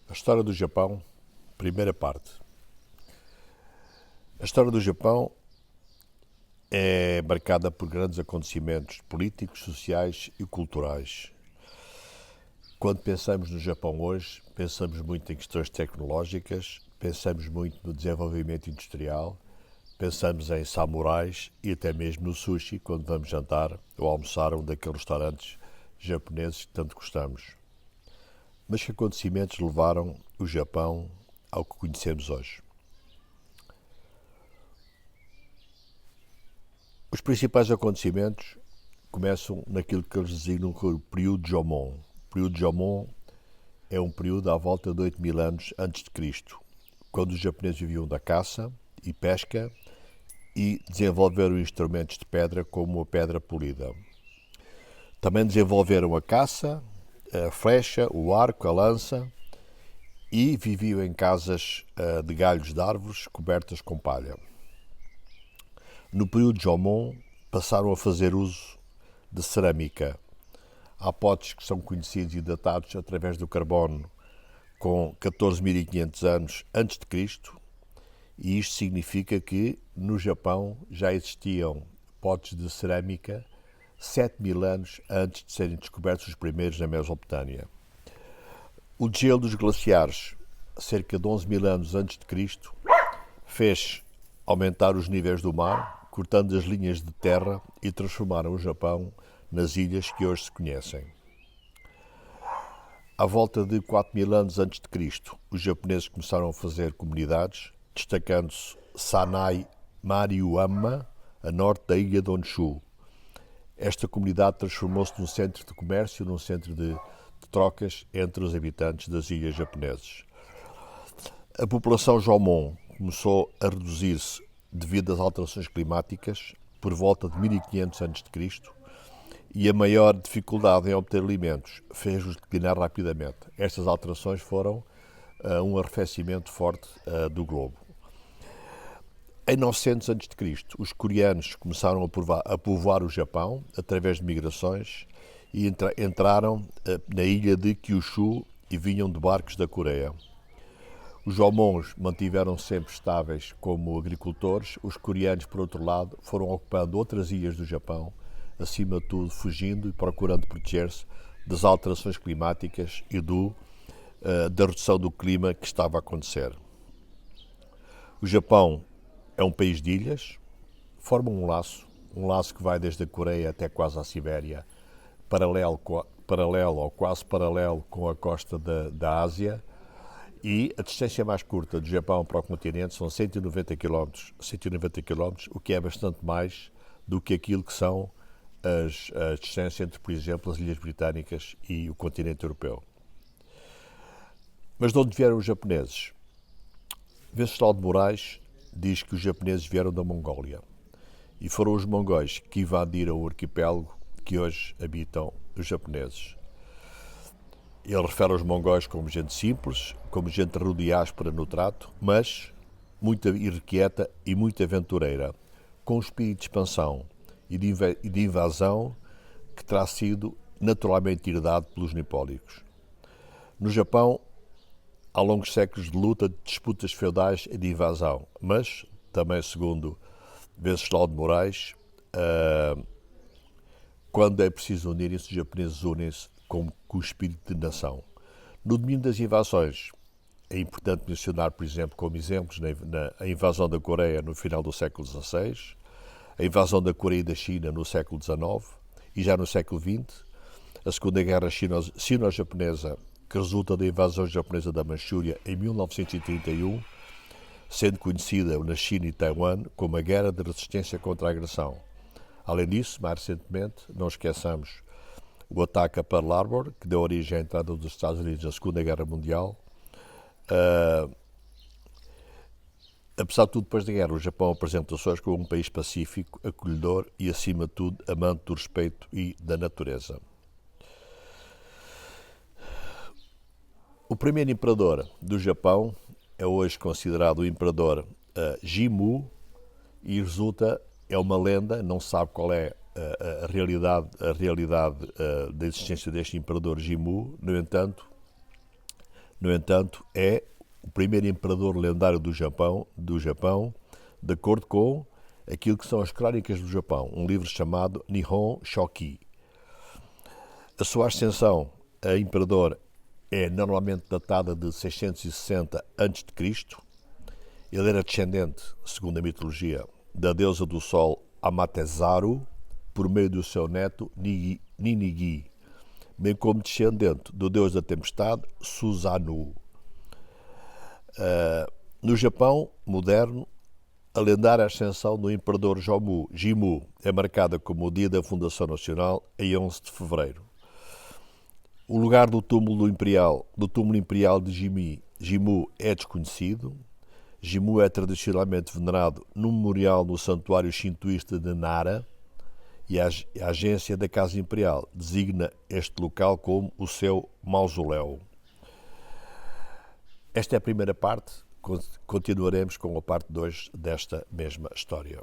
A história do Japão, primeira parte. A história do Japão é marcada por grandes acontecimentos políticos, sociais e culturais. Quando pensamos no Japão hoje, pensamos muito em questões tecnológicas, pensamos muito no desenvolvimento industrial, pensamos em samurais e até mesmo no sushi quando vamos jantar ou almoçar um daqueles restaurantes japoneses que tanto gostamos. Mas que acontecimentos levaram o Japão ao que conhecemos hoje? Os principais acontecimentos começam naquilo que eles designam como o período Jomon. O período Jomon é um período à volta de 8.000 anos antes de Cristo, quando os japoneses viviam da caça e pesca e desenvolveram instrumentos de pedra como a pedra polida. Também desenvolveram a caça, a flecha, o arco, a lança e viviam em casas de galhos de árvores cobertas com palha. No período Jomon passaram a fazer uso de cerâmica. Há potes que são conhecidos e datados através do carbono com 14.500 anos antes de Cristo, e isto significa que no Japão já existiam potes de cerâmica 7.000 anos antes de serem descobertos os primeiros na Mesopotâmia. O degelo dos glaciares, cerca de 11.000 anos antes de Cristo, fez aumentar os níveis do mar, cortando as linhas de terra e transformaram o Japão nas ilhas que hoje se conhecem. À volta de 4.000 anos antes de Cristo, os japoneses começaram a fazer comunidades, destacando-se Sanai Mariuyama, a norte da ilha de Honshu. Esta comunidade transformou-se num centro de comércio, num centro de trocas entre os habitantes das ilhas japoneses. A população Jomon começou a reduzir-se devido às alterações climáticas por volta de 1500 a.C. e a maior dificuldade em obter alimentos fez-os declinar rapidamente. Estas alterações foram um arrefecimento forte do globo. Em 900 a.C., os coreanos começaram a povoar o Japão através de migrações e entraram na ilha de Kyushu e vinham de barcos da Coreia. Os Jomons mantiveram-se sempre estáveis como agricultores. Os coreanos, por outro lado, foram ocupando outras ilhas do Japão, acima de tudo fugindo e procurando proteger-se das alterações climáticas e da redução do clima que estava a acontecer. O Japão é um país de ilhas, forma um laço que vai desde a Coreia até quase à Sibéria, paralelo ou quase paralelo com a costa da Ásia, e a distância mais curta do Japão para o continente são 190 km, o que é bastante mais do que aquilo que são a distância entre, por exemplo, as Ilhas Britânicas e o continente europeu. Mas de onde vieram os japoneses? Venceslau de Moraes diz que os japoneses vieram da Mongólia e foram os mongóis que invadiram o arquipélago que hoje habitam os japoneses. Ele refere os mongóis como gente simples, como gente rude e áspera no trato, mas muito irrequieta e muito aventureira, com um espírito de expansão e de invasão que terá sido naturalmente herdado pelos nipónicos. No Japão, há longos séculos de luta, de disputas feudais e de invasão, mas, também segundo Venceslau de Moraes, quando é preciso unirem-se, os japoneses unem-se com o espírito de nação. No domínio das invasões, é importante mencionar, por exemplo, como exemplos, a invasão da Coreia no final do século XVI, a invasão da Coreia e da China no século XIX e já no século XX, a Segunda Guerra Sino-Japonesa, que resulta da invasão japonesa da Manchúria em 1931, sendo conhecida na China e Taiwan como a Guerra de Resistência contra a Agressão. Além disso, mais recentemente, não esqueçamos o ataque a Pearl Harbor, que deu origem à entrada dos Estados Unidos na Segunda Guerra Mundial. Apesar de tudo, depois da guerra, o Japão apresentou-se hoje como um país pacífico, acolhedor e, acima de tudo, amante do respeito e da natureza. O primeiro imperador do Japão é hoje considerado o imperador Jimmu e é uma lenda, não se sabe qual é a realidade da existência deste imperador Jimmu. No entanto, No entanto, é o primeiro imperador lendário do Japão, de acordo com aquilo que são as Crónicas do Japão, um livro chamado Nihon Shoki. A sua ascensão a imperador é normalmente datada de 660 a.C. Ele era descendente, segundo a mitologia, da deusa do sol Amaterasu, por meio do seu neto Ninigi, bem como descendente do deus da tempestade Susanoo. No Japão moderno, a lendária ascensão do imperador Jimmu é marcada como o dia da fundação nacional, em 11 de fevereiro. O lugar do túmulo imperial de Jimmu é desconhecido. Jimmu é tradicionalmente venerado no memorial no santuário shintoísta de Nara, e a agência da Casa Imperial designa este local como o seu mausoléu. Esta é a primeira parte, continuaremos com a parte 2 desta mesma história.